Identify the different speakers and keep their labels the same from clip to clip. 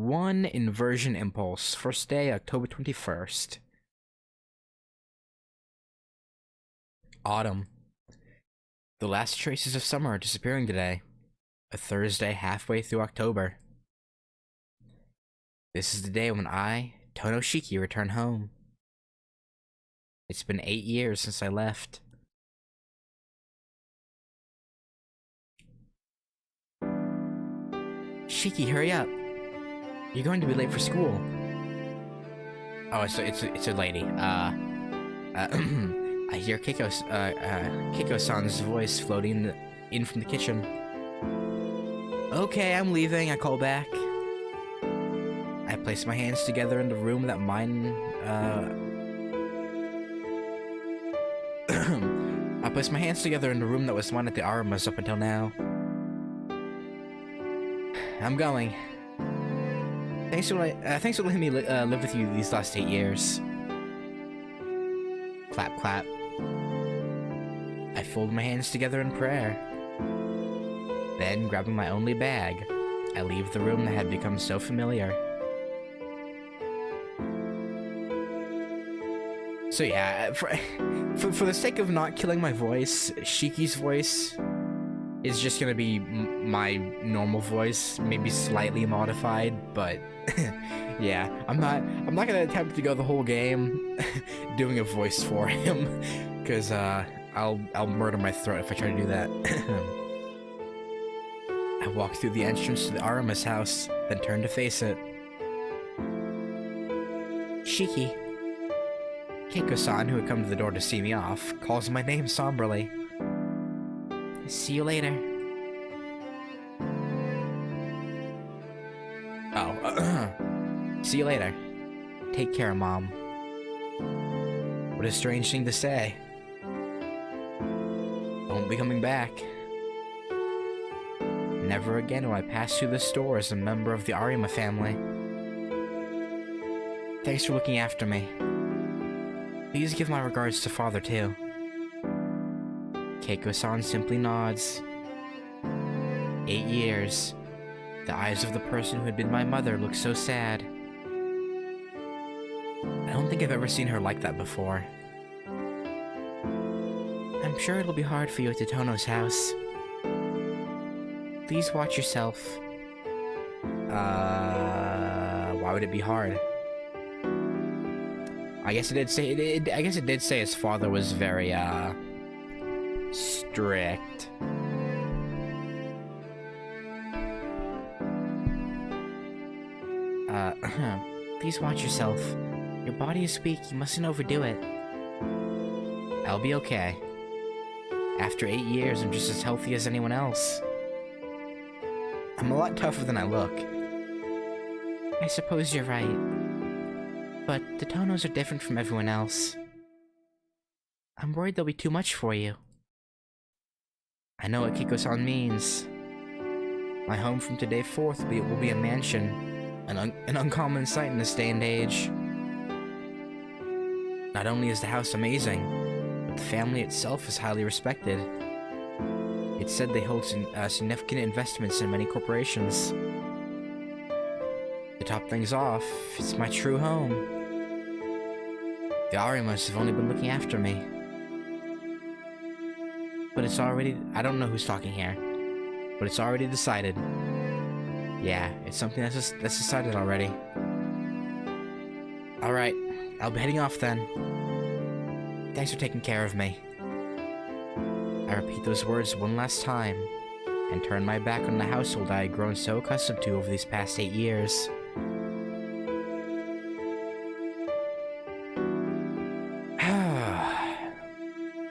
Speaker 1: One inversion impulse. First day, October 21st. Autumn. The last traces of summer are disappearing today. A Thursday halfway through October. This is the day when I, Tohno Shiki, return home. It's been 8 years since I left. Shiki, hurry up. You're going to be late for school. Oh, it's a lady. I hear Keiko-san's voice floating in from the kitchen. Okay, I'm leaving, I call back. I place my hands together in the room that mine, I placed my hands together in the room that was mine at the Arimas up until now. I'm going. Thanks for letting me live with you these last 8 years. Clap, clap. I fold my hands together in prayer. Then, grabbing my only bag, I leave the room that had become so familiar. So yeah, for the sake of not killing my voice, Shiki's voice is just gonna be my normal voice, maybe slightly modified, but yeah, I'm not gonna attempt to go the whole game doing a voice for him, because I'll murder my throat if I try to do that. I walk through the entrance to the Arima's house, then turn to face it. Shiki. Keiko-san, who had come to the door to see me off, calls my name somberly. See you later. Oh, see you later. Take care, Mom. What a strange thing to say. Won't be coming back. Never again will I pass through this door as a member of the Arima family. Thanks for looking after me. Please give my regards to Father, too. Keiko-san simply nods. 8 years. The eyes of the person who had been my mother look so sad. I don't think I've ever seen her like that before. I'm sure it'll be hard for you at the Tohno's house. Please watch yourself. Why would it be hard? I guess it did say I guess it did say his father was very strict. Please watch yourself. Your body is weak, you mustn't overdo it. I'll be okay. After 8 years, I'm just as healthy as anyone else. I'm a lot tougher than I look. I suppose you're right. But the Tohnos are different from everyone else. I'm worried they'll be too much for you. I know what Keiko-san means. My home from today forth will be a mansion, an uncommon sight in this day and age. Not only is the house amazing, but the family itself is highly respected. It's said they hold significant investments in many corporations. To top things off, it's my true home. The Arimas have only been looking after me. But it's already— I don't know who's talking here, but it's already decided. Yeah, it's something that's decided already. Alright, I'll be heading off then. Thanks for taking care of me. I repeat those words one last time, and turn my back on the household I had grown so accustomed to over these past 8 years.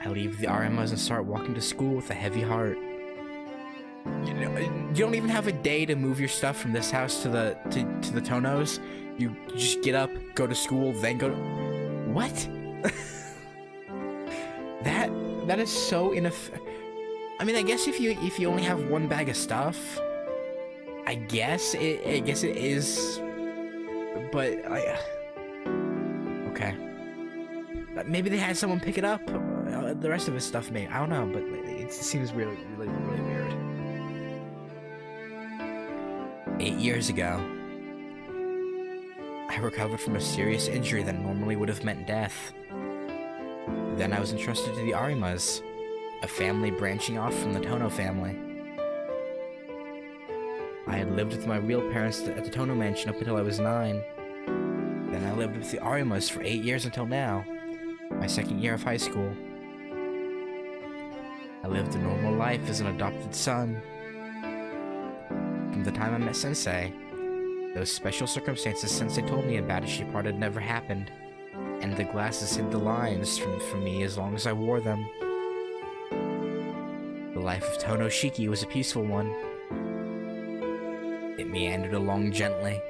Speaker 1: I leave the Arimas and start walking to school with a heavy heart. You don't even have a day to move your stuff from this house to the Tohnos. You just get up, go to school, then go to— What? That is so I mean, I guess if you only have one bag of stuff, I guess it is, but okay. Maybe they had someone pick it up. The rest of his stuff, maybe. I don't know, but it seems really weird. 8 years ago, I recovered from a serious injury that normally would have meant death. Then I was entrusted to the Arimas, a family branching off from the Tohno family. I had lived with my real parents at the Tohno mansion up until I was 9. Then I lived with the Arimas for 8 years until now, my second year of high school. I lived a normal life as an adopted son. From the time I met Sensei, those special circumstances Sensei told me about as she parted never happened, and the glasses hid the lines from me as long as I wore them. The life of Tohno Shiki was a peaceful one. It meandered along gently.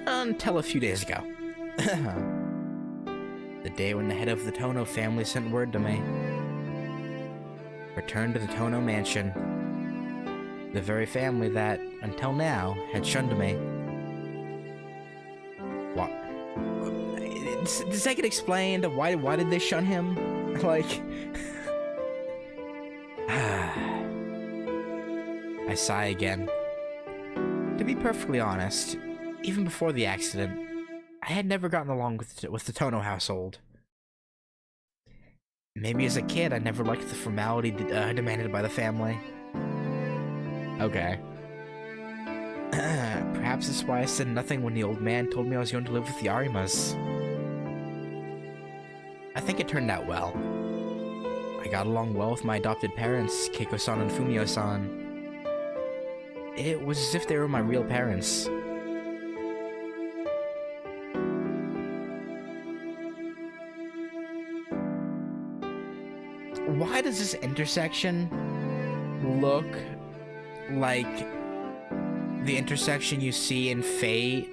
Speaker 1: Until a few days ago. The day when the head of the Tohno family sent word to me. Return to the Tohno mansion. The very family that, until now, had shunned me. What? Does that get explained? Why did they shun him? Like... I sigh again. To be perfectly honest, even before the accident, I had never gotten along with the Tohno household. Maybe as a kid, I never liked the formality demanded by the family. Okay. Perhaps that's why I said nothing when the old man told me I was going to live with the Arimas. I think it turned out well. I got along well with my adopted parents, Keiko-san and Fumio-san. It was as if they were my real parents. Why does this intersection look like the intersection you see in Fate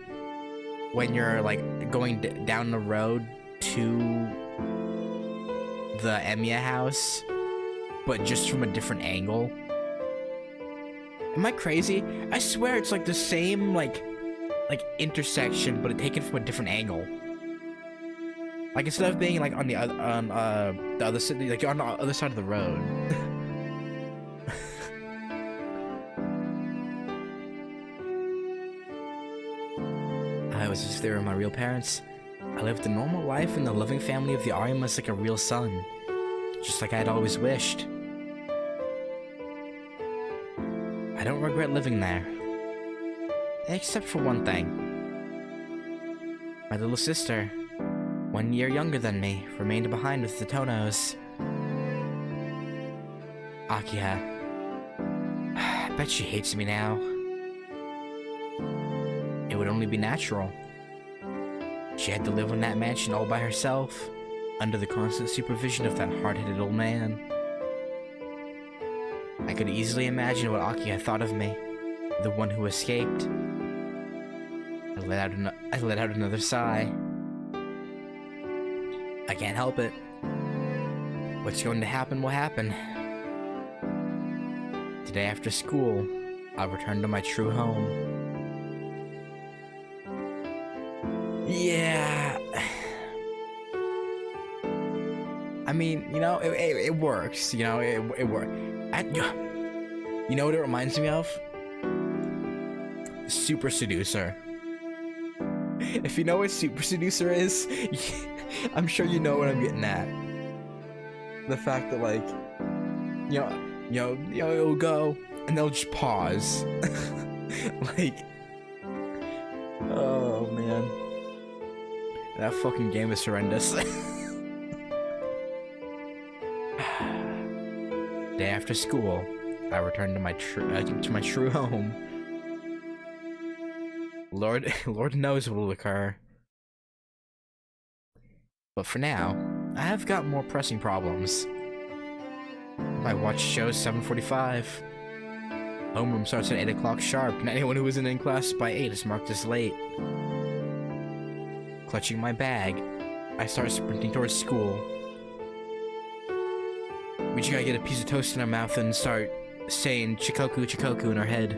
Speaker 1: when you're like going down the road to the Emiya house, but just from a different angle? Am I crazy? I swear it's like the same like intersection, but taken from a different angle. Like instead of being like on the other side, like on the other side of the road. I was as if they were my real parents. I lived a normal life in the loving family of the Arimas like a real son, just like I had always wished. I don't regret living there, except for one thing. My little sister, 1 year younger than me, remained behind with the Tohnos. Akiha. I bet she hates me now. It would only be natural. She had to live in that mansion all by herself, under the constant supervision of that hard-headed old man. I could easily imagine what Akiha thought of me, the one who escaped. I let out another sigh. I can't help it. What's going to happen will happen. Today after school, I'll return to my true home. Yeah. I mean, you know, it works. You know, it works. You know what it reminds me of? Super Seducer. If you know what Super Seducer is, I'm sure you know what I'm getting at. The fact that, like, it'll go, and they'll just pause. Like, oh man, that fucking game is horrendous. Day after school, I returned to my true home. Lord knows what will occur. But for now, I have got more pressing problems. My watch shows 7:45. Homeroom starts at 8 o'clock sharp, and anyone who isn't in class by 8 is marked as late. Clutching my bag, I start sprinting towards school. We just gotta get a piece of toast in our mouth and start saying Chikoku, Chikoku in our head.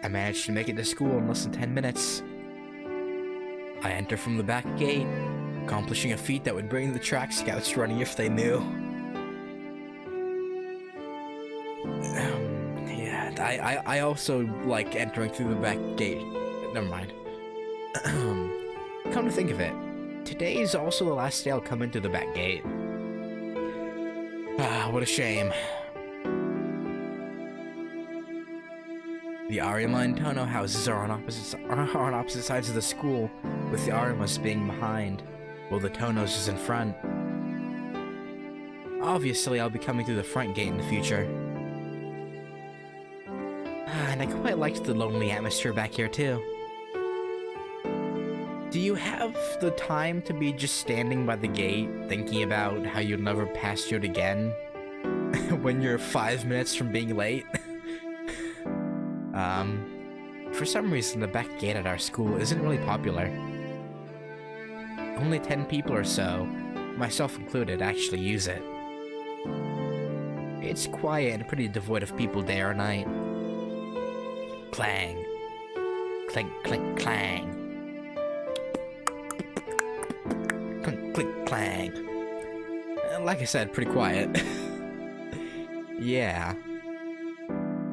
Speaker 1: I managed to make it to school in less than 10 minutes. I enter from the back gate, accomplishing a feat that would bring the track scouts running if they knew. Yeah, I also like entering through the back gate. Never mind. Come to think of it, today is also the last day I'll come into the back gate. Ah, what a shame. The Arima and Tohno houses are on opposite sides of the school, with the Arimas being behind, while the Tohnos is in front. Obviously, I'll be coming through the front gate in the future. And I quite liked the lonely atmosphere back here too. Do you have the time to be just standing by the gate, thinking about how you'll never pass through it again, when you're 5 minutes from being late? For some reason, the back gate at our school isn't really popular. Only 10 people or so, myself included, actually use it. It's quiet and pretty devoid of people day or night. Clang. Clink, clink, clang. Clink, clink, clang. Like I said, pretty quiet. Yeah.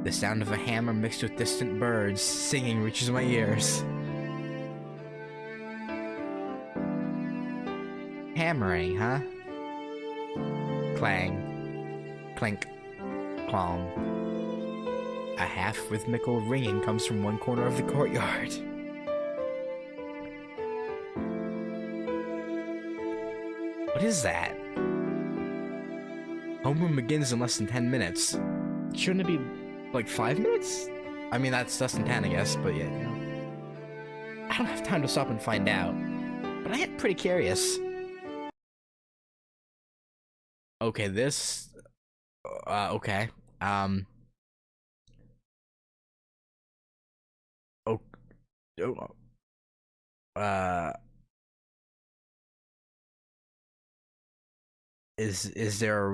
Speaker 1: The sound of a hammer mixed with distant birds singing reaches my ears. Hammering, huh? Clang. Clink. Clong. A half-rhythmical ringing comes from one corner of the courtyard. What is that? Homeroom begins in less than 10 minutes. Shouldn't it be, like, 5 minutes? I mean, that's less than 10, I guess, but yeah, you know. I don't have time to stop and find out, but I am pretty curious. Okay, this... okay. Is there a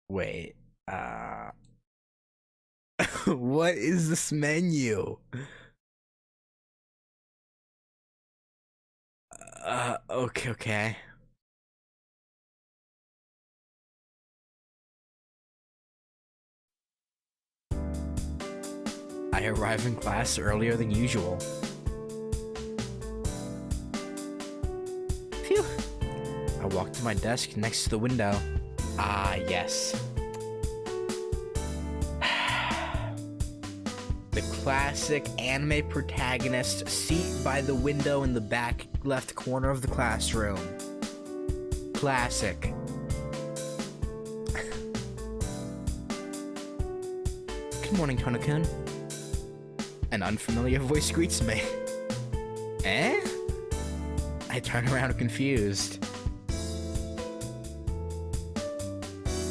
Speaker 1: wait, what is this menu? Okay. I arrive in class earlier than usual. Phew. I walk to my desk next to the window. Ah, yes. The classic anime protagonist seat by the window in the back left corner of the classroom. Classic. Good morning, Tohno-kun. An unfamiliar voice greets me. Eh? I turn around confused.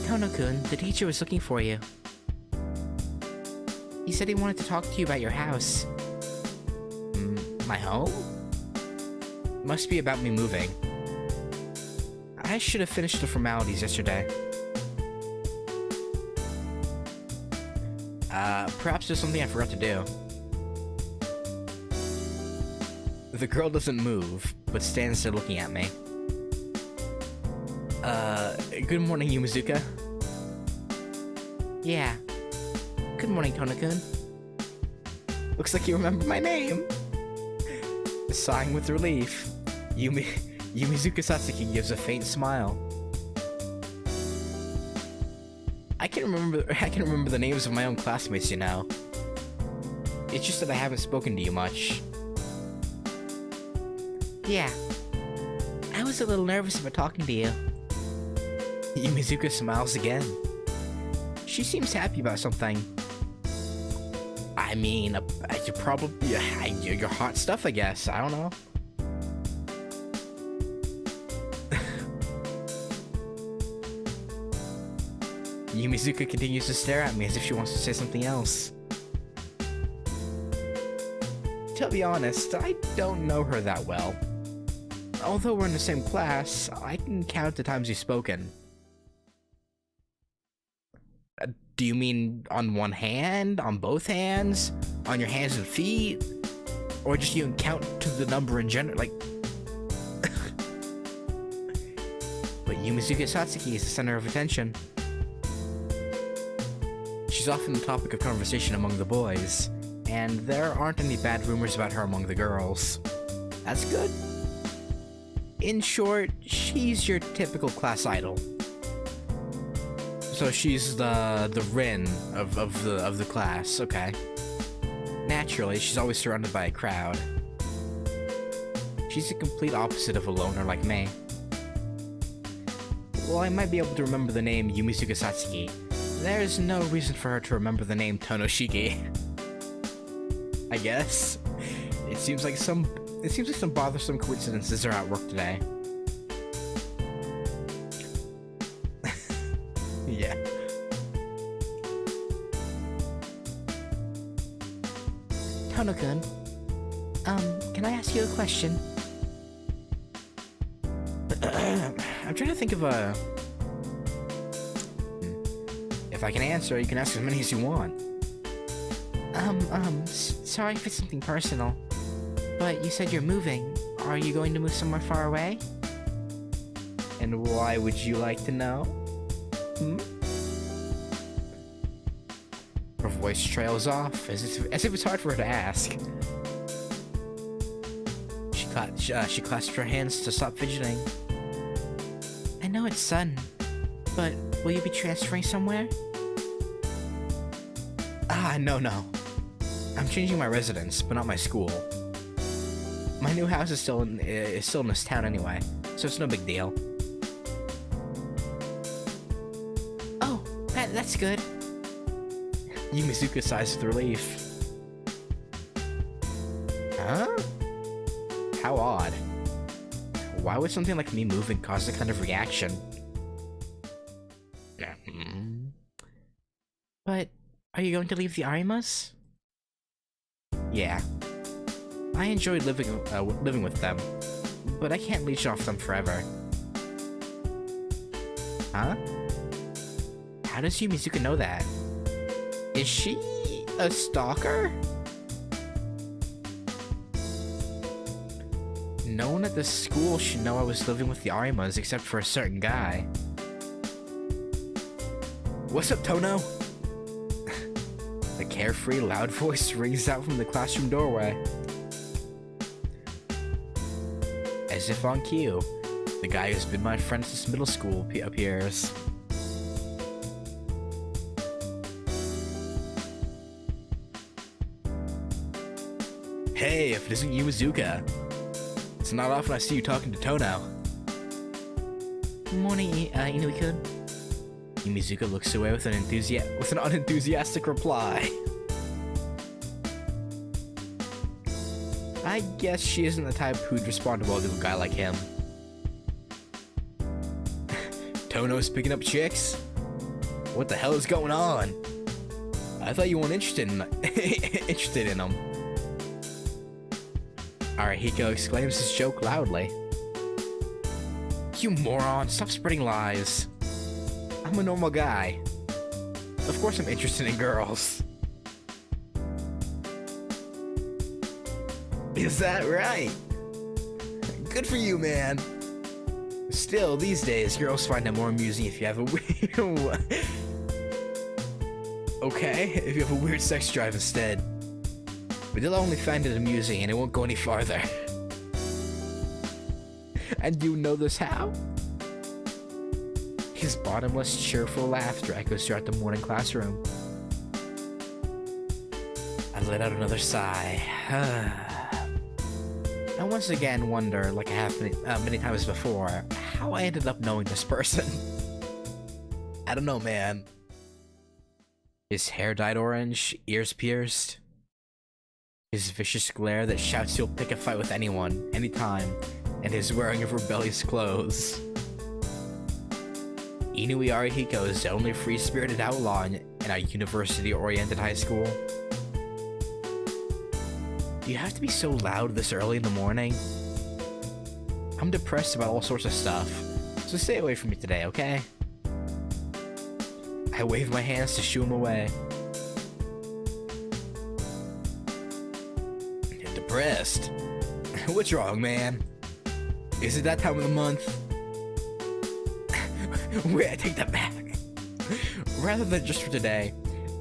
Speaker 1: Tohno-kun, the teacher was looking for you. He said he wanted to talk to you about your house. My home? Must be about me moving. I should have finished the formalities yesterday. Perhaps there's something I forgot to do. The girl doesn't move, but stands there looking at me. Good morning, Yumizuka. Yeah. Good morning, Tohno-kun. Looks like you remember my name. Sighing with relief, Yumizuka Satsuki gives a faint smile. I can remember the names of my own classmates, you know. It's just that I haven't spoken to you much. Yeah. I was a little nervous about talking to you. Yumizuka smiles again. She seems happy about something. I mean, you probably... your hot stuff, I guess. I don't know. Yumizuka continues to stare at me as if she wants to say something else. To be honest, I don't know her that well. Although we're in the same class, I can count the times you've spoken. Do you mean on one hand? On both hands? On your hands and feet? Or just you can count to the number in general? Like... Yumizuka Satsuki is the center of attention. She's often the topic of conversation among the boys, and there aren't any bad rumors about her among the girls. That's good. In short, she's your typical class idol. So she's the Rin of the class, okay. Naturally, she's always surrounded by a crowd. She's the complete opposite of a loner like me. While I might be able to remember the name Yumizuka Satsuki, there's no reason for her to remember the name Tohno Shiki. I guess. It seems like some bothersome coincidences are at work today. Yeah. Tohno-kun, can I ask you a question? I'm trying to think of a... If I can answer, you can ask as many as you want. Sorry if it's something personal, but you said you're moving. Are you going to move somewhere far away? And why would you like to know? Her voice trails off, as if it's hard for her to ask. She clasped her hands to stop fidgeting. I know it's sudden, but will you be transferring somewhere? No. I'm changing my residence, but not my school. My new house is still in this town anyway, so it's no big deal. Oh, that's good. Yumizuka sighs with relief. Huh? How odd. Why would something like me moving cause that kind of reaction? But, are you going to leave the Arimas? Yeah. I enjoyed living with them, but I can't leech off them forever. Huh? How does Yumizuka know that? Is she a stalker? No one at the school should know I was living with the Arimas except for a certain guy. What's up, Tohno? The carefree, loud voice rings out from the classroom doorway. As if on cue, the guy who's been my friend since middle school appears. Hey, if it isn't Yumizuka. It's not often I see you talking to Tohno. Morning, Inui-kun. Yumizuka looks away with an unenthusiastic reply. I guess she isn't the type who'd respond well to a guy like him. Tohno's picking up chicks? What the hell is going on? I thought you weren't interested in them. Arihiko exclaims his joke loudly. You moron, stop spreading lies. I'm a normal guy. Of course I'm interested in girls. Is that right? Good for you, man. Still, these days, girls find it more amusing if you have a weird... Okay, if you have a weird sex drive instead. But they'll only find it amusing and it won't go any farther. And you know this how? His bottomless, cheerful laughter echoes throughout the morning classroom. I let out another sigh. I once again wonder, like I have many times before, how I ended up knowing this person. I don't know, man. His hair dyed orange, ears pierced. His vicious glare that shouts he'll pick a fight with anyone, anytime, and his wearing of rebellious clothes. Inui Arihiko is the only free-spirited outlaw in our university-oriented high school. Do you have to be so loud this early in the morning? I'm depressed about all sorts of stuff, so stay away from me today, okay? I wave my hands to shoo him away. Depressed? What's wrong, man? Is it that time of the month? Wait, I take that back. Rather than just for today,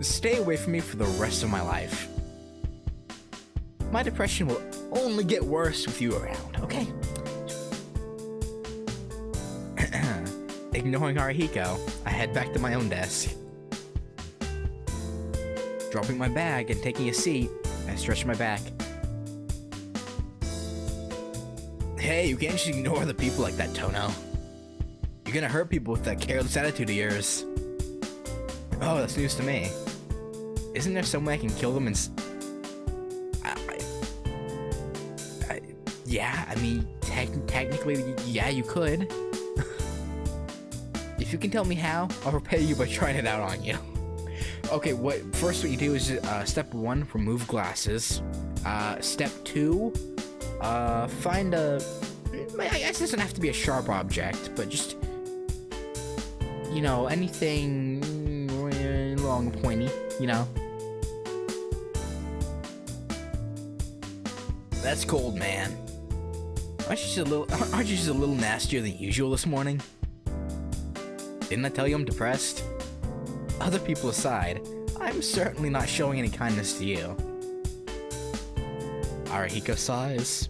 Speaker 1: stay away from me for the rest of my life. My depression will only get worse with you around, okay? Ignoring Arihiko, I head back to my own desk. Dropping my bag and taking a seat, I stretch my back. Hey, you can't just ignore the people like that, Tohno. You're gonna hurt people with that careless attitude of yours. Oh, that's news to me. Isn't there some way I can kill them and yeah, I mean, technically, yeah, you could. If you can tell me how, I'll repay you by trying it out on you. Okay, first what you do is, step 1, remove glasses. Step 2, find a, I guess it doesn't have to be a sharp object, but just, you know, anything long and pointy, you know? That's cold, man. Aren't you just a little nastier than usual this morning? Didn't I tell you I'm depressed? Other people aside, I'm certainly not showing any kindness to you. Arihiko sighs.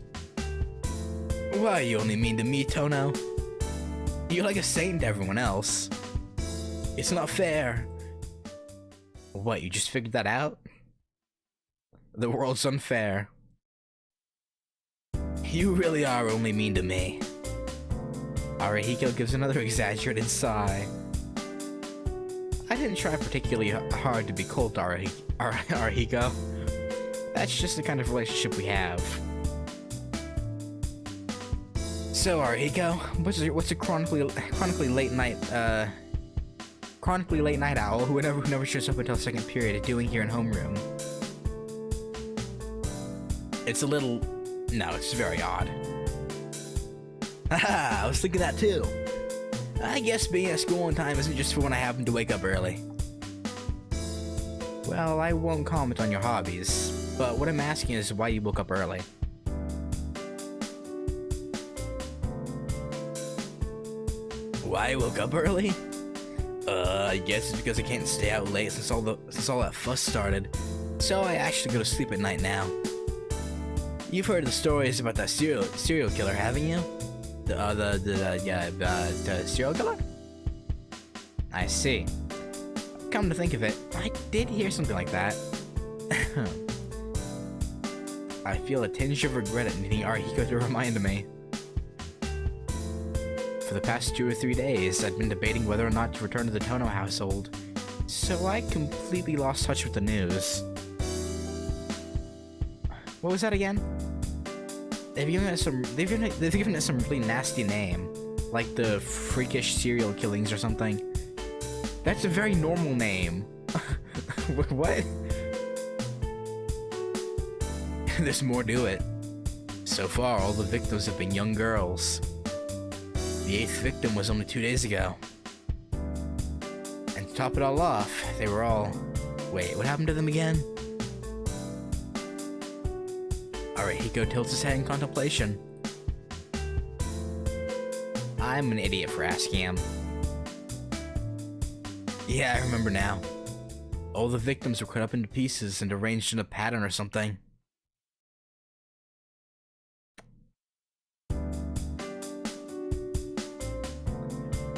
Speaker 1: Why are you only mean to me, Tohno? You're like a saint to everyone else. It's not fair. What, you just figured that out? The world's unfair. You really are only mean to me. Arihiko gives another exaggerated sigh. I didn't try particularly hard to be cold to Arihiko. That's just the kind of relationship we have. So Arihiko, what's a chronically late night owl who never shows up until second period doing here in homeroom? It's a little... No, it's very odd. Haha, I was thinking that too. I guess being at school on time isn't just for when I happen to wake up early. Well, I won't comment on your hobbies, but what I'm asking is why you woke up early. Why I woke up early? I guess it's because I can't stay out late since all that fuss started. So I actually go to sleep at night now. You've heard the stories about that serial killer, haven't you? The serial killer? I see. Come to think of it, I did hear something like that. I feel a tinge of regret at needing Arihiko to remind me. For the past 2 or 3 days, I'd been debating whether or not to return to the Tohno household, so I completely lost touch with the news. What was that again? They've given it some really nasty name, like the freakish serial killings or something. That's a very normal name. What? There's more to it. So far, all the victims have been young girls. The 8th victim was only 2 days ago. And to top it all off, they were all... Wait, what happened to them again? Arihiko tilts his head in contemplation. I'm an idiot for asking him. Yeah, I remember now. All the victims were cut up into pieces and arranged in a pattern or something.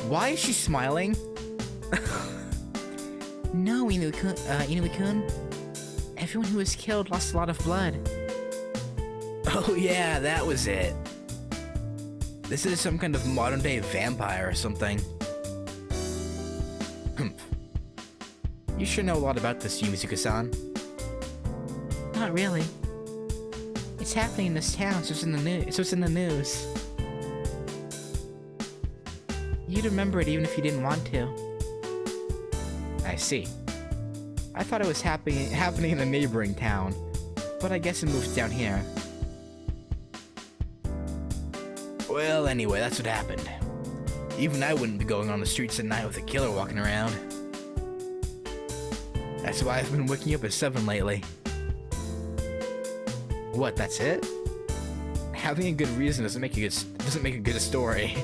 Speaker 1: Why is she smiling? No, Inui-kun. Everyone who was killed lost a lot of blood. Oh yeah, that was it. This is some kind of modern-day vampire or something. You sure know a lot about this, Yumizuka-san. Not really. It's happening in this town, so it's in the news. You'd remember it even if you didn't want to. I see. I thought it was happening in a neighboring town, but I guess it moved down here. Well, anyway, that's what happened. Even I wouldn't be going on the streets at night with a killer walking around. That's why I've been waking up at 7 lately. What, that's it? Having a good reason doesn't make a good story.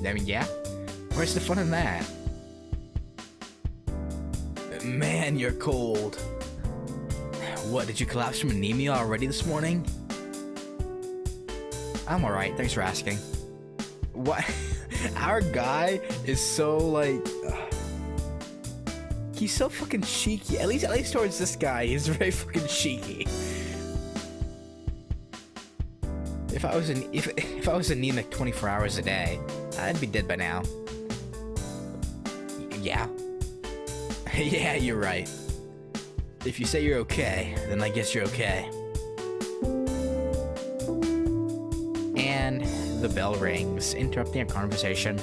Speaker 1: I mean, yeah. Where's the fun in that? Man, you're cold. What, did you collapse from anemia already this morning? I'm alright, thanks for asking. What? Our guy is so, like... he's so fucking cheeky. At least towards this guy, he's very fucking cheeky. If I was anemic 24 hours a day, I'd be dead by now. Yeah. Yeah, you're right. If you say you're okay, then I guess you're okay. And the bell rings, interrupting our conversation.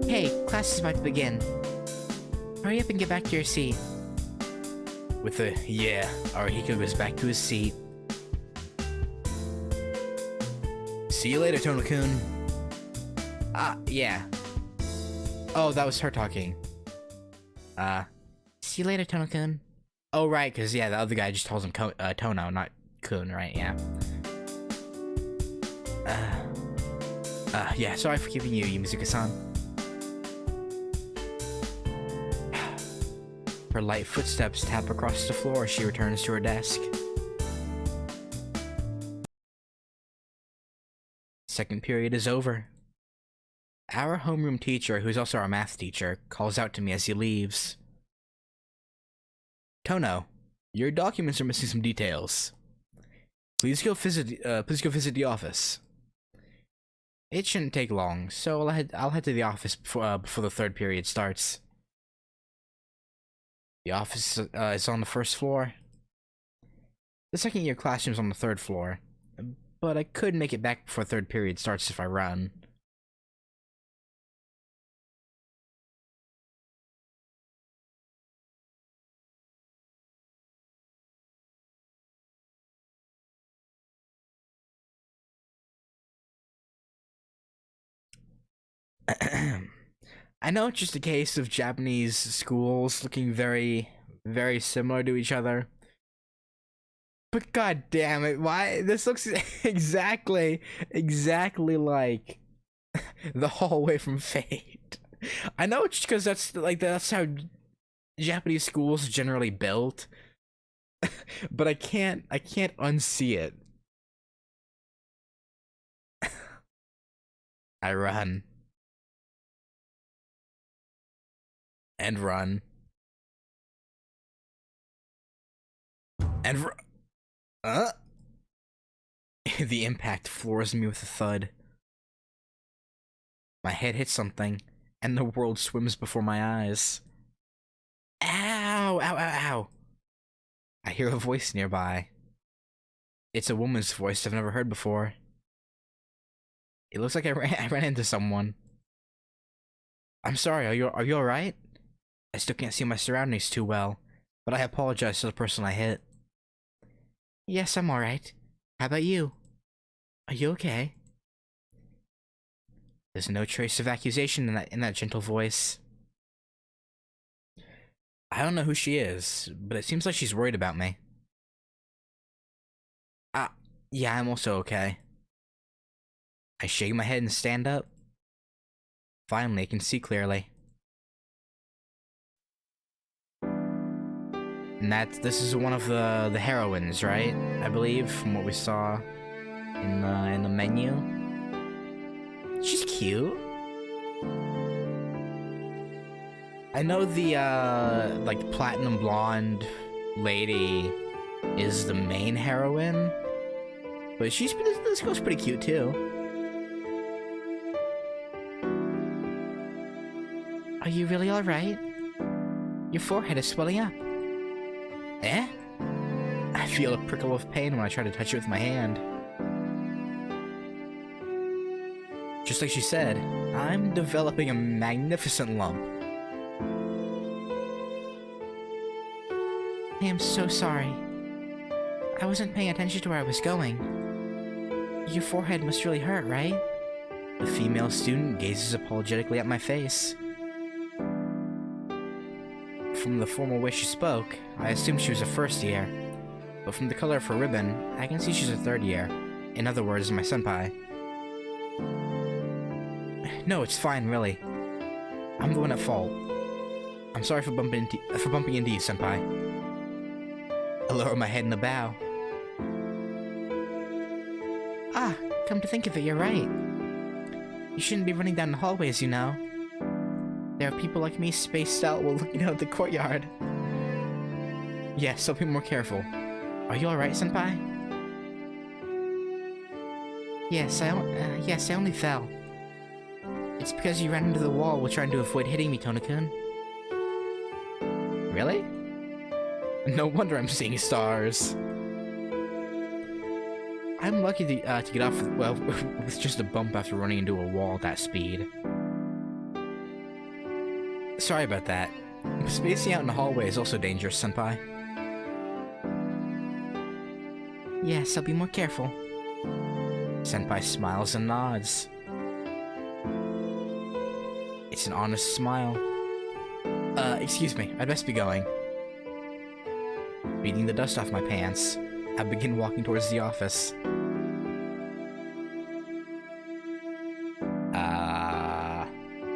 Speaker 1: Hey, class is about to begin. Hurry up and get back to your seat. With a yeah, Arihiko goes back to his seat. See you later, Tohno-kun. Yeah. Oh, that was her talking. See you later, Tohno-kun. Oh, right, because, yeah, the other guy just calls him Tohno, not Kun, right? Yeah. Yeah, sorry for keeping you, Yumizuka-san. Her light footsteps tap across the floor as she returns to her desk. Second period is over. Our homeroom teacher, who's also our math teacher, calls out to me as he leaves. Tohno, your documents are missing some details. Please go visit the office. It shouldn't take long, so I'll head to the office before the third period starts. The office is on the first floor. The second year classroom's on the third floor, but I could make it back before third period starts if I run. I know it's just a case of Japanese schools looking very, very similar to each other. But god damn it, why? This looks exactly like the hallway from Fate. I know it's because that's how Japanese schools are generally built. But I can't unsee it. I run. And run. And The impact floors me with a thud. My head hits something, and the world swims before my eyes. Ow! Ow, ow, ow! I hear a voice nearby. It's a woman's voice I've never heard before. It looks like I ran into someone. I'm sorry, are you alright? I still can't see my surroundings too well, but I apologize to the person I hit. Yes, I'm alright. How about you? Are you okay? There's no trace of accusation in that gentle voice. I don't know who she is, but it seems like she's worried about me. Yeah, I'm also okay. I shake my head and stand up. Finally, I can see clearly. And this is one of the heroines, right? I believe, from what we saw in the menu. She's cute. I know the like platinum blonde lady is the main heroine, but this girl's pretty cute too. Are you really alright? Your forehead is swelling up. Eh? I feel a prickle of pain when I try to touch it with my hand. Just like she said, I'm developing a magnificent lump. I am so sorry. I wasn't paying attention to where I was going. Your forehead must really hurt, right? The female student gazes apologetically at my face. From the formal way she spoke, I assumed she was a first year. But from the color of her ribbon, I can see she's a third year. In other words, my senpai. No, it's fine, really. I'm the one at fault. I'm sorry for bumping into you, senpai. I lower my head in a bow. Ah, come to think of it, you're right. You shouldn't be running down the hallways, you know. There are people like me spaced out while looking out the courtyard. Yes, so be more careful. Are you alright, senpai? Yes, I only fell. It's because you ran into the wall while trying to avoid hitting me, Tohno-kun. Really? No wonder I'm seeing stars. I'm lucky to get off, well, with just a bump after running into a wall at that speed. Sorry about that. Spacing out in the hallway is also dangerous, senpai. Yes, I'll be more careful. Senpai smiles and nods. It's an honest smile. Excuse me, I'd best be going. Beating the dust off my pants, I begin walking towards the office.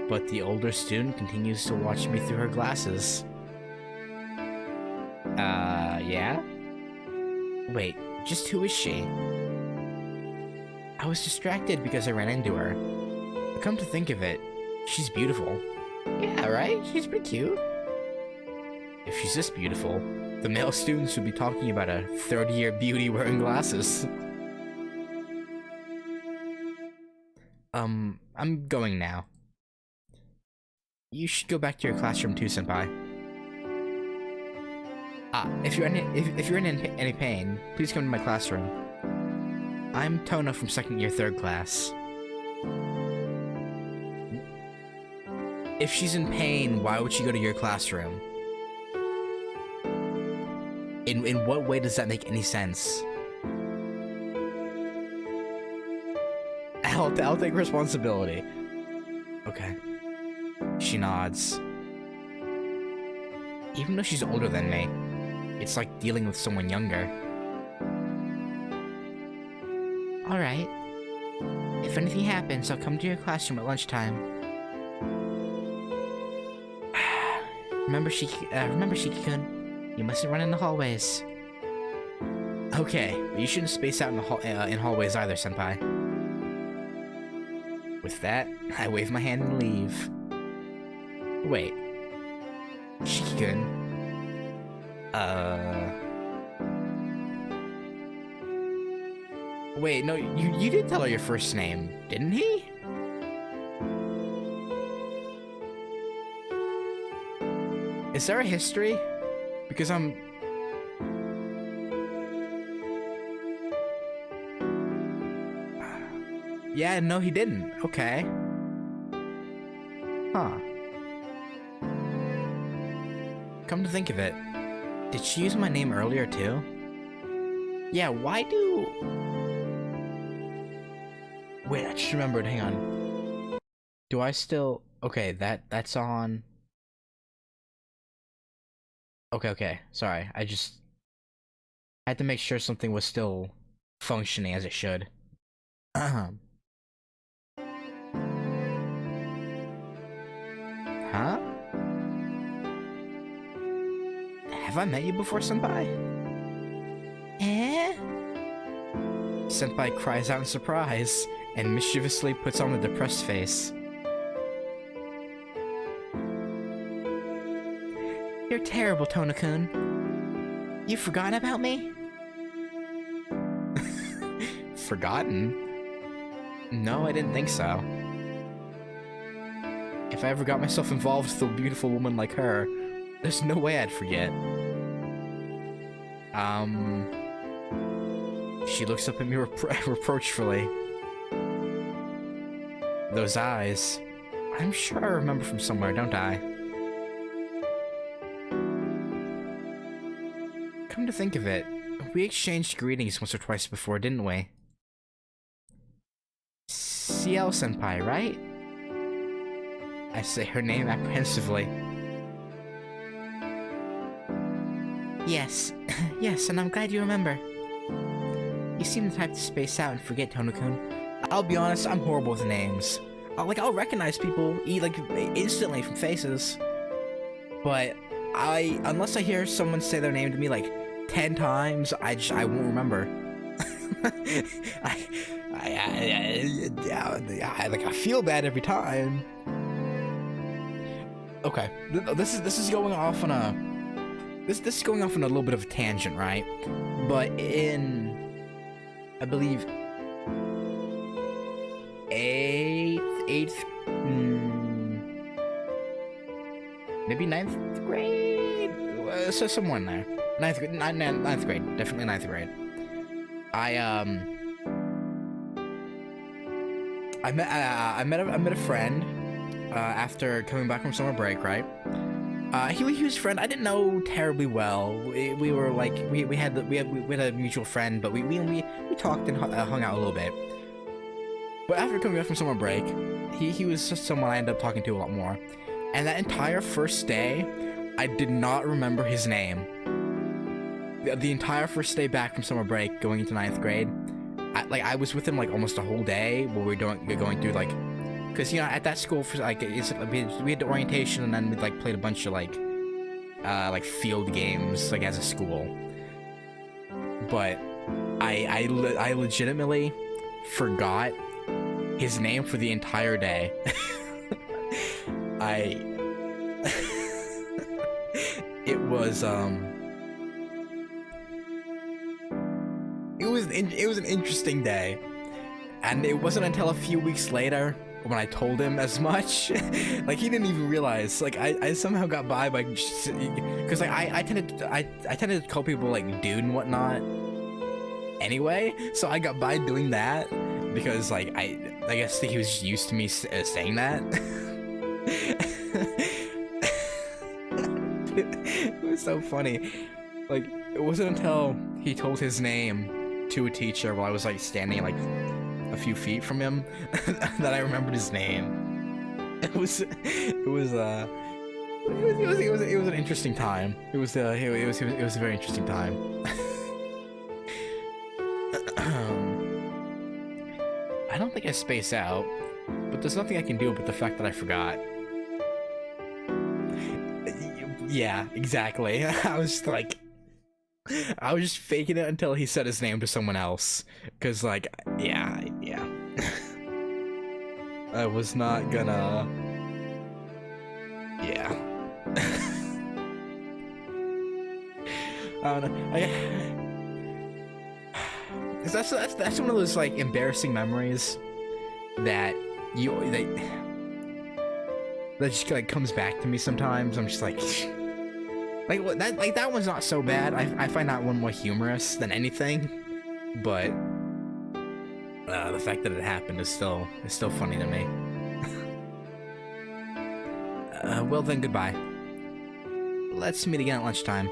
Speaker 1: But the older student continues to watch me through her glasses. Yeah? Wait, just who is she? I was distracted because I ran into her. But come to think of it, she's beautiful. Yeah, right? She's pretty cute. If she's this beautiful, the male students would be talking about a 30-year beauty wearing glasses. I'm going now. You should go back to your classroom too, senpai. If you're in any pain, please come to my classroom. I'm Tohno from 2nd year 3rd class. If she's in pain, why would she go to your classroom? In what way does that make any sense? I'll take responsibility. Okay. She nods. Even though she's older than me, it's like dealing with someone younger. Alright. If anything happens, I'll come to your classroom at lunchtime. Remember, Shiki-kun, you mustn't run in the hallways. Okay, but you shouldn't space out in hallways either, senpai. With that, I wave my hand and leave. Wait. Shiki-kun. Wait, no, you did tell her your first name, didn't he? Is there a history? Because yeah, no, he didn't. Okay. Huh. Come to think of it, did she use my name earlier too? Yeah, why do... Wait, I just remembered, hang on. Do I still... Okay, that's on... Okay, sorry, I just... had to make sure something was still functioning as it should. Huh? Have I met you before, senpai? Eh? Senpai cries out in surprise and mischievously puts on a depressed face. You're terrible, Tohno-kun. You've forgotten about me? Forgotten? No, I didn't think so. If I ever got myself involved with a beautiful woman like her, there's no way I'd forget. She looks up at me reproachfully. Those eyes. I'm sure I remember from somewhere, don't I? Come to think of it, we exchanged greetings once or twice before, didn't we? Ciel-senpai, right? I say her name apprehensively. Yes, yes, and I'm glad you remember. You seem the type to space out and forget, Tohno-kun. I'll be honest, I'm horrible with names. I'll recognize people like instantly from faces, but unless I hear someone say their name to me like 10 times, I won't remember. I feel bad every time. Okay, this is going off on a this is going off on a little bit of a tangent, right? But in, I believe, eighth, maybe ninth grade, so somewhere in there. Ninth grade, definitely ninth grade. I met a friend after coming back from summer break, right? He was a friend I didn't know terribly well. We were like we had a mutual friend, but we talked and hung out a little bit. But after coming back from summer break, he was just someone I ended up talking to a lot more. And that entire first day, I did not remember his name. The entire first day back from summer break, going into ninth grade, I was with him like almost a whole day where we're going through like, because you know at that school for like we had the orientation and then we like played a bunch of like field games like as a school. But I legitimately forgot his name for the entire day. It was it was an interesting day, and it wasn't until a few weeks later when I told him as much. Like he didn't even realize. Like I somehow got by because like I tended to call people like dude and whatnot anyway, so I got by doing that because like I guess he was just used to me saying that. It was so funny. Like it wasn't until he told his name to a teacher while I was like standing like a few feet from him that I remembered his name. It was an interesting time. It was a very interesting time. I don't think I space out, but there's nothing I can do about the fact that I forgot. Yeah, exactly. I was just faking it until he said his name to someone else. Cause like, yeah. I was not gonna... Yeah. I don't know. Cause that's one of those like embarrassing memories that that just like comes back to me sometimes. I'm just like that one's not so bad. I find that one more humorous than anything, but the fact that it happened is still funny to me. Well then, goodbye. Let's meet again at lunchtime.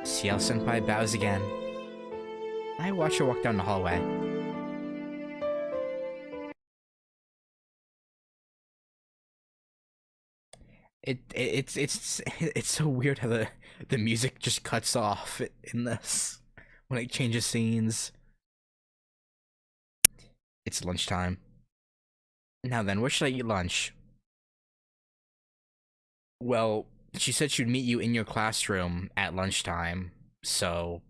Speaker 1: Ciel senpai bows again. I watch her walk down the hallway. It's so weird how the music just cuts off in this when it changes scenes. It's lunchtime. Now then, where should I eat lunch? Well, she said she'd meet you in your classroom at lunchtime, so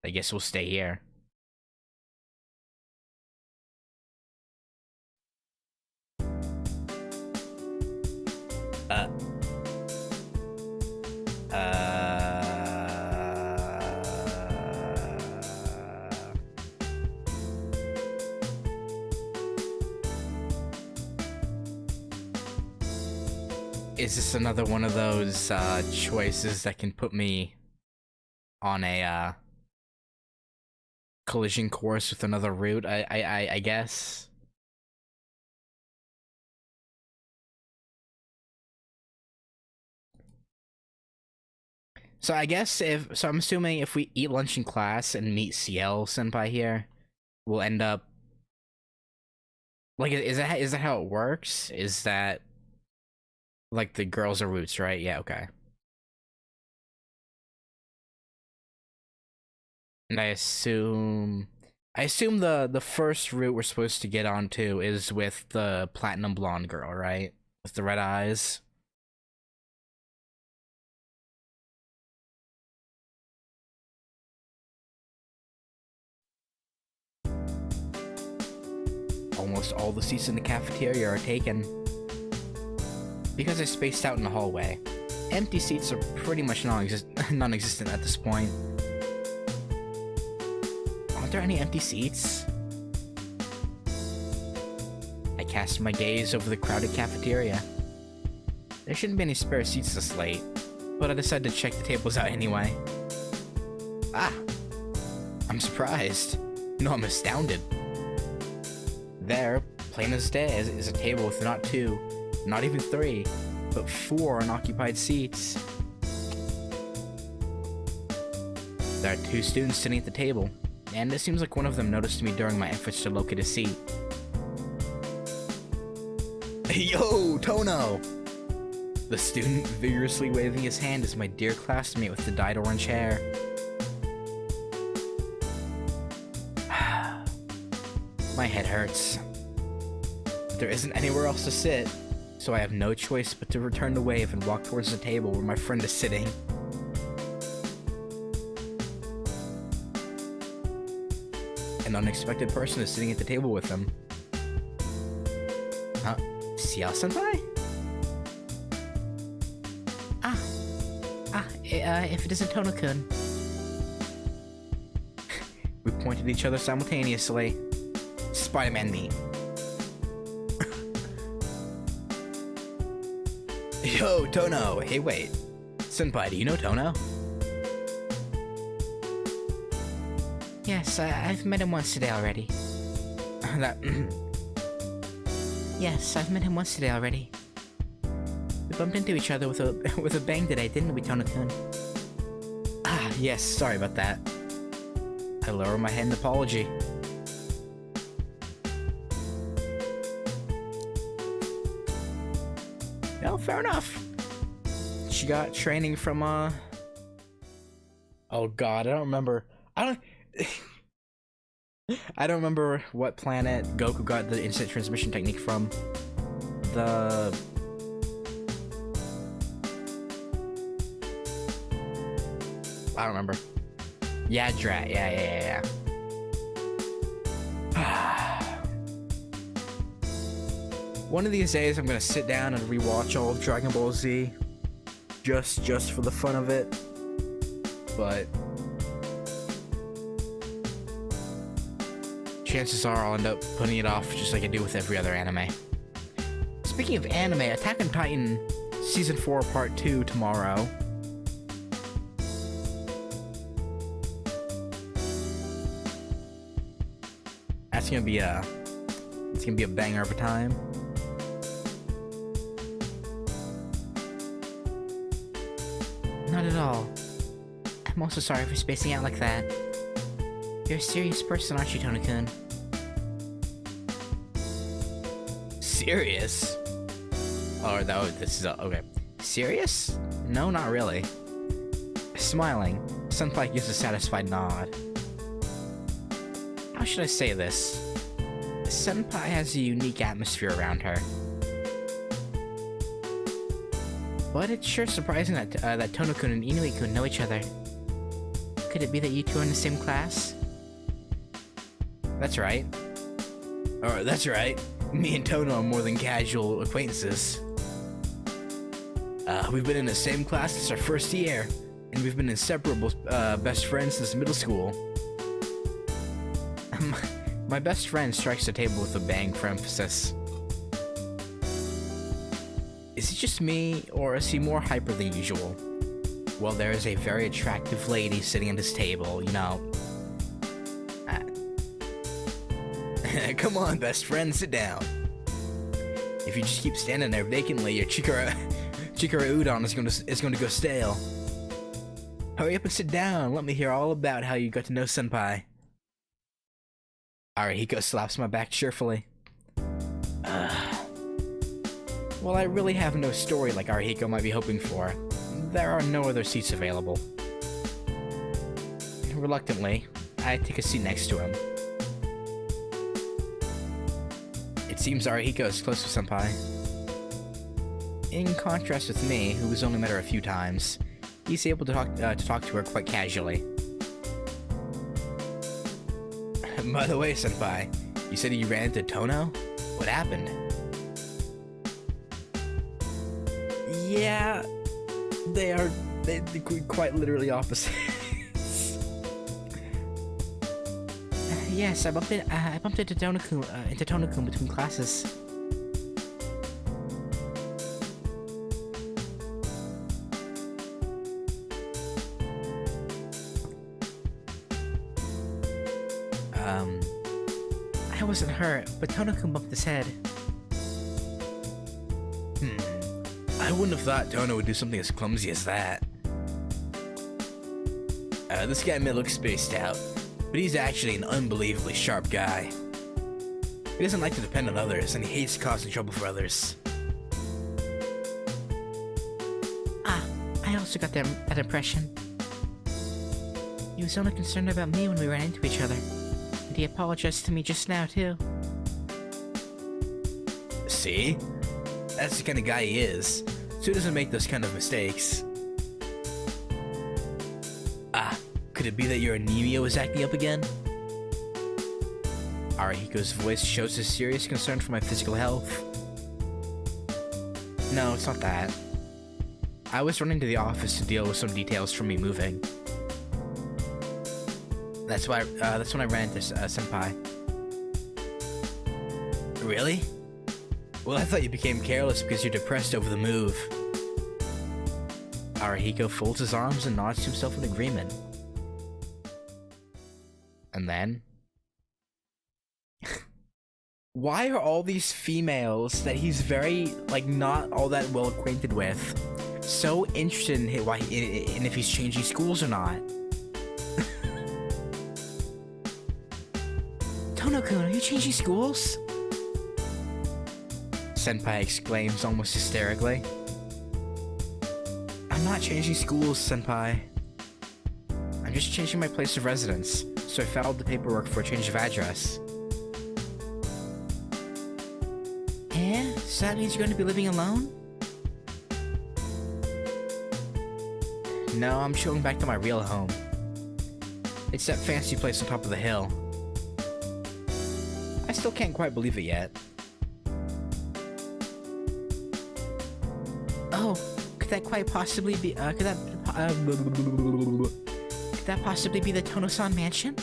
Speaker 1: I guess we'll stay here. Is this another one of those choices that can put me on a collision course with another route? I guess. So I guess I'm assuming if we eat lunch in class and meet Ciel senpai here, we'll end up like, is that how it works? Is that like the girls are roots, right? Yeah, okay. And I assume the first route we're supposed to get onto is with the platinum blonde girl, right? With the red eyes. Almost all the seats in the cafeteria are taken. Because I spaced out in the hallway, empty seats are pretty much non-existent at this point. Aren't there any empty seats? I cast my gaze over the crowded cafeteria. There shouldn't be any spare seats this late, but I decided to check the tables out anyway. Ah! I'm surprised. No, I'm astounded. There, plain as day, is a table with not 2, not even 3, but 4 unoccupied seats. There are 2 students sitting at the table, and it seems like one of them noticed me during my efforts to locate a seat. Yo, Tohno! The student vigorously waving his hand is my dear classmate with the dyed orange hair. My head hurts. There isn't anywhere else to sit, so I have no choice but to return the wave and walk towards the table where my friend is sitting. An unexpected person is sitting at the table with him. Ciel-senpai? If it isn't Tohno-kun. We pointed at each other simultaneously. Spider-Man me. Yo, Tohno! Hey, wait. Senpai, do you know Tohno?
Speaker 2: Yes, I've met him once today already. Yes, I've met him once today already. We bumped into each other with a bang today, didn't we, Tohno-kun?
Speaker 1: Ah, yes, sorry about that. I lower my head in apology. No, fair enough. She got training from, oh god, I don't remember. I don't remember what planet Goku got the instant transmission technique from. I don't remember. Yeah, Drat. Yeah. One of these days, I'm gonna sit down and rewatch all of Dragon Ball Z, just for the fun of it. But chances are I'll end up putting it off just like I do with every other anime. Speaking of anime, Attack on Titan Season 4 Part 2 tomorrow. It's gonna be a banger of a time.
Speaker 2: Not at all. I'm also sorry for spacing out like that. You're a serious person, aren't you, Tohno-kun?
Speaker 1: Serious? Oh, this is okay. Serious? No, not really. Smiling, Senpai gives a satisfied nod. How should I say this? Senpai has a unique atmosphere around her. But it's sure surprising that Tohno-kun and Inui-kun know each other. Could it be that you two are in the same class? That's right. Or that's right. Me and Tohno are more than casual acquaintances. We've been in the same class since our first year, and we've been inseparable best friends since middle school. My best friend strikes the table with a bang for emphasis. Is it just me, or is he more hyper than usual? Well, there is a very attractive lady sitting at his table, you know. Come on, best friend, sit down. If you just keep standing there vacantly, your Chikara udon is going to go stale. Hurry up and sit down. Let me hear all about how you got to know Senpai. Arihiko slaps my back cheerfully. Well, I really have no story like Arihiko might be hoping for. There are no other seats available. Reluctantly, I take a seat next to him. It seems Arihiko is close with Senpai. In contrast with me, who has only met her a few times, he's able to talk to her quite casually. By the way, Senpai, you said you ran into Tohno? What happened? Yeah, they're quite literally opposites.
Speaker 2: Yes, I bumped into Tohno-kun between classes. I wasn't hurt, but Tohno-kun bumped his head.
Speaker 1: I wouldn't have thought Tohno would do something as clumsy as that. This guy may look spaced out, but he's actually an unbelievably sharp guy. He doesn't like to depend on others, and he hates causing trouble for others.
Speaker 2: I also got that impression. He was only concerned about me when we ran into each other. And he apologized to me just now, too.
Speaker 1: See? That's the kind of guy he is, so he doesn't make those kind of mistakes. Could it be that your anemia was acting up again? Arihiko's voice shows his serious concern for my physical health. No, it's not that. I was running to the office to deal with some details from me moving. That's when I ran into Senpai. Really? Well, I thought you became careless because you're depressed over the move. Arihiko folds his arms and nods to himself in agreement. And then... Why are all these females that he's very, not all that well acquainted with so interested in if he's changing schools or not?
Speaker 2: Tohno-kun, are you changing schools?
Speaker 1: Senpai exclaims almost hysterically. I'm not changing schools, Senpai. I'm just changing my place of residence, so I filed the paperwork for a change of address.
Speaker 2: Yeah? So that means you're going to be living alone?
Speaker 1: No, I'm chilling back to my real home. It's that fancy place on top of the hill. I still can't quite believe it yet.
Speaker 2: Oh, could that quite possibly be, could that possibly be the Tohno-san mansion?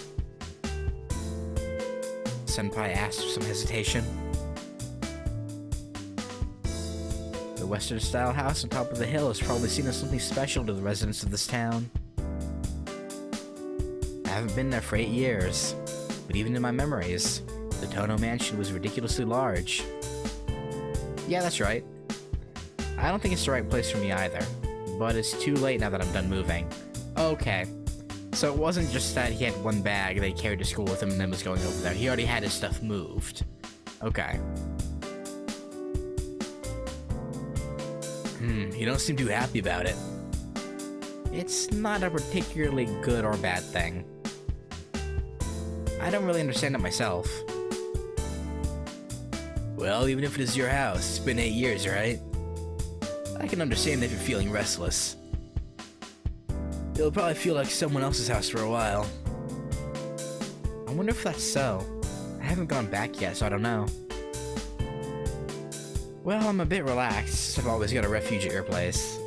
Speaker 1: Senpai asked with some hesitation. The Western-style house on top of the hill is probably seen as something special to the residents of this town. I haven't been there for 8 years, but even in my memories, the Tohno mansion was ridiculously large. Yeah, that's right. I don't think it's the right place for me either, but it's too late now that I'm done moving. Okay, so it wasn't just that he had one bag that he carried to school with him and then was going over there. He already had his stuff moved. Okay. You don't seem too happy about it. It's not a particularly good or bad thing. I don't really understand it myself. Well, even if it is your house, it's been 8 years, right? I can understand if you're feeling restless. It'll probably feel like someone else's house for a while. I wonder if that's so. I haven't gone back yet, so I don't know. Well, I'm a bit relaxed. I've always got a refuge at your place.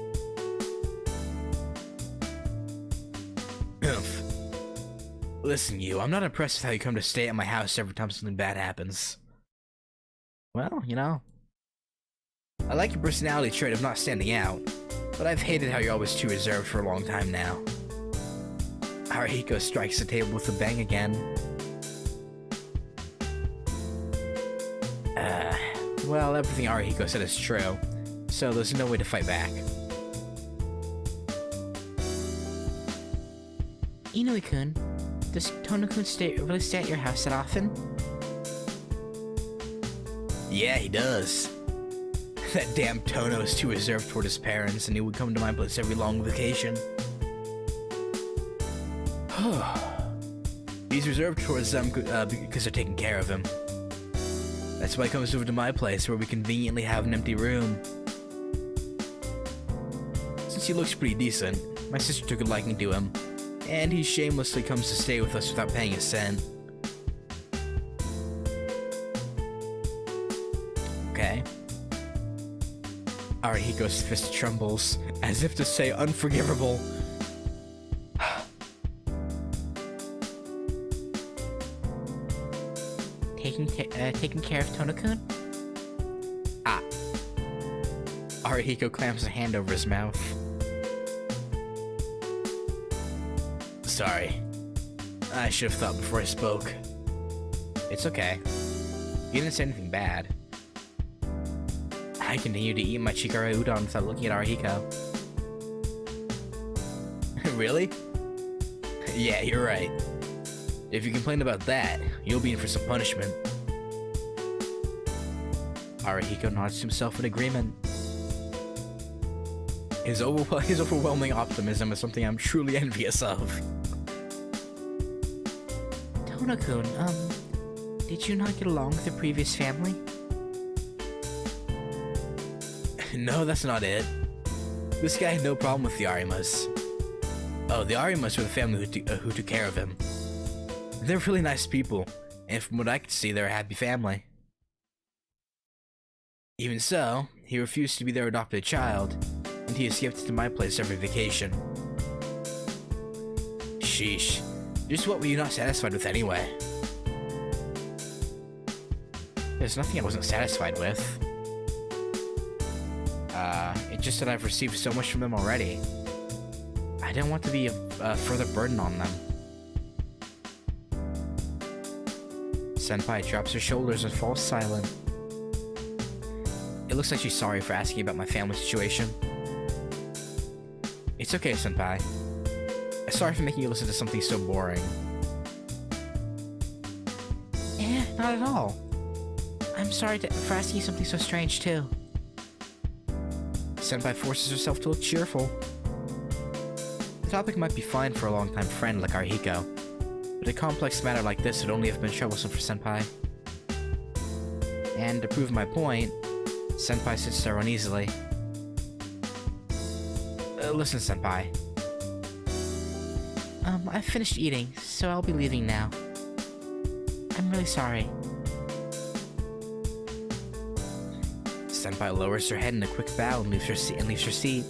Speaker 1: Listen, you, I'm not impressed with how you come to stay at my house every time something bad happens. Well, you know. I like your personality trait of not standing out, but I've hated how you're always too reserved for a long time now. Arihiko strikes the table with a bang again. Well, everything Arihiko said is true, so there's no way to fight back.
Speaker 2: Inoue-kun, does Tohno-kun really stay at your house that often?
Speaker 1: Yeah, he does. That damn Tohno is too reserved toward his parents, and he would come to my place every long vacation. He's reserved towards them because they're taking care of him. That's why he comes over to my place, where we conveniently have an empty room. Since he looks pretty decent, my sister took a liking to him, and he shamelessly comes to stay with us without paying a cent. Okay. Arihiko's fist trembles, as if to say unforgivable.
Speaker 2: Taking care of Tohno-kun?
Speaker 1: Ah. Arihiko clamps a hand over his mouth. Sorry. I should have thought before I spoke. It's okay. You didn't say anything bad. I continue to eat my chikara udon without looking at Arihiko. Really? Yeah, you're right. If you complain about that, you'll be in for some punishment. Arihiko nods to himself in agreement. His overwhelming optimism is something I'm truly envious of.
Speaker 2: Tohno-kun, did you not get along with your previous family?
Speaker 1: No, that's not it. This guy had no problem with the Arimas. Oh, the Arimas were the family who took care of him. They're really nice people, and from what I could see, they're a happy family. Even so, he refused to be their adopted child, and he escaped to my place every vacation. Sheesh. Just what were you not satisfied with anyway? There's nothing I wasn't satisfied with. It's just that I've received so much from them already. I didn't want to be a further burden on them. Senpai drops her shoulders and falls silent. It looks like she's sorry for asking about my family situation. It's okay, Senpai. Sorry for making you listen to something so boring.
Speaker 2: Not at all. I'm sorry for asking you something so strange, too.
Speaker 1: Senpai forces herself to look cheerful. The topic might be fine for a longtime friend like Arihiko, but a complex matter like this would only have been troublesome for Senpai. And to prove my point, Senpai sits there uneasily. Listen, Senpai.
Speaker 2: I've finished eating, so I'll be leaving now. I'm really sorry.
Speaker 1: Senpai lowers her head in a quick bow and leaves her seat.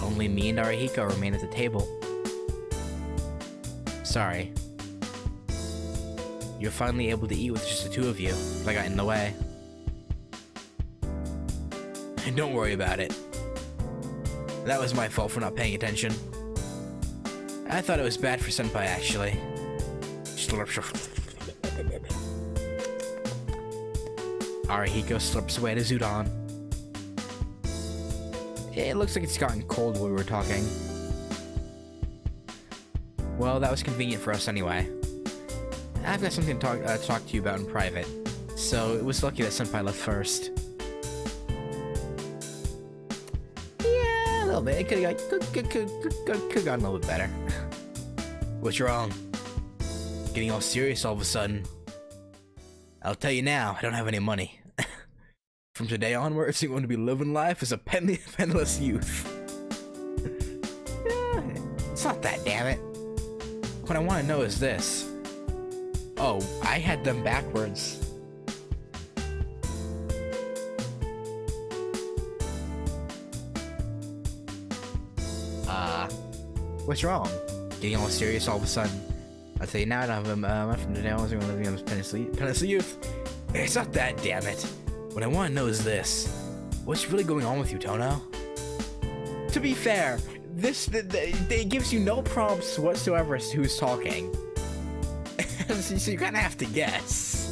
Speaker 1: Only me and Arihiko remain at the table. Sorry. You're finally able to eat with just the two of you, but I got in the way. And don't worry about it. That was my fault for not paying attention. I thought it was bad for Senpai, actually. Arihiko slurps away at his udon. It looks like it's gotten cold while we were talking. Well, that was convenient for us anyway. I've got something to talk to you about in private, so it was lucky that Senpai left first. Yeah, a little bit. It could have gone a little bit better. What's wrong? Getting all serious all of a sudden. I'll tell you now, I don't have any money. From today onwards, you're going to be living life as a penniless youth. It's not that, damn it. What I want to know is this. Oh, I had them backwards. What's wrong? Getting all serious all of a sudden. I'll tell you now, I don't have from today onwards, I'm going to live as penniless youth. It's not that, damn it. What I want to know is this. What's really going on with you, Tohno? To be fair, it gives you no prompts whatsoever as to who's talking. So you kind of have to guess.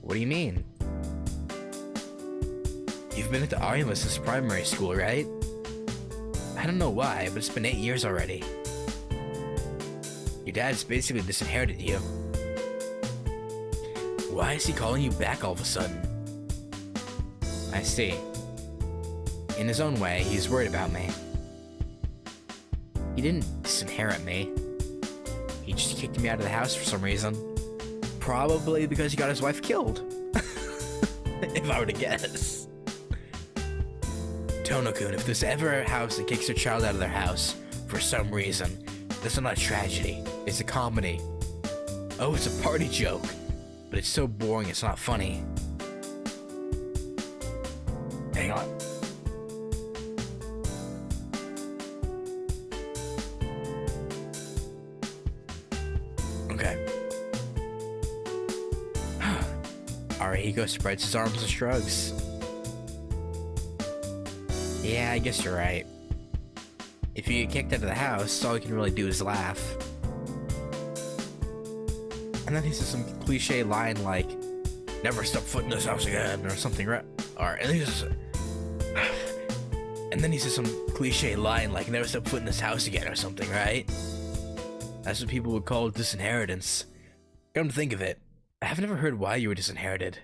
Speaker 1: What do you mean? You've been at the Arima since primary school, right? I don't know why, but it's been 8 years already. Your dad's basically disinherited you. Why is he calling you back all of a sudden? I see. in his own way, he's worried about me. He didn't disinherit me. He just kicked me out of the house for some reason. Probably because he got his wife killed. If I were to guess. Tohno-kun, if there's ever a house that kicks their child out of their house for some reason, that's not a tragedy. It's a comedy. Oh, it's a party joke. But it's so boring it's not funny. Hang on. Okay. Arihiko spreads his arms and shrugs. Yeah, I guess you're right. If you get kicked out of the house, all you can really do is laugh. And then he says some cliche line like, "Never step foot in this house again," or something, right? And then he says some cliche line like, "Never step foot in this house again," or something, right? That's what people would call disinheritance. Come to think of it, I've never heard why you were disinherited.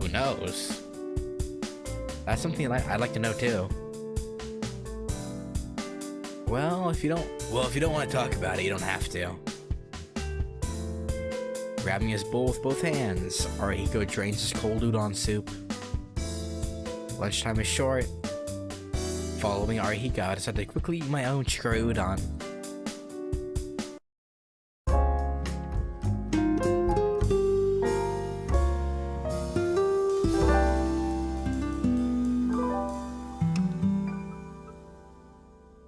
Speaker 1: Who knows? That's something I'd like to know too. Well, if you don't want to talk about it, you don't have to. Grabbing his bowl with both hands, Arihiko drains his cold udon soup. Lunchtime is short. Following Arihiko, I decided to quickly eat my own chikara udon.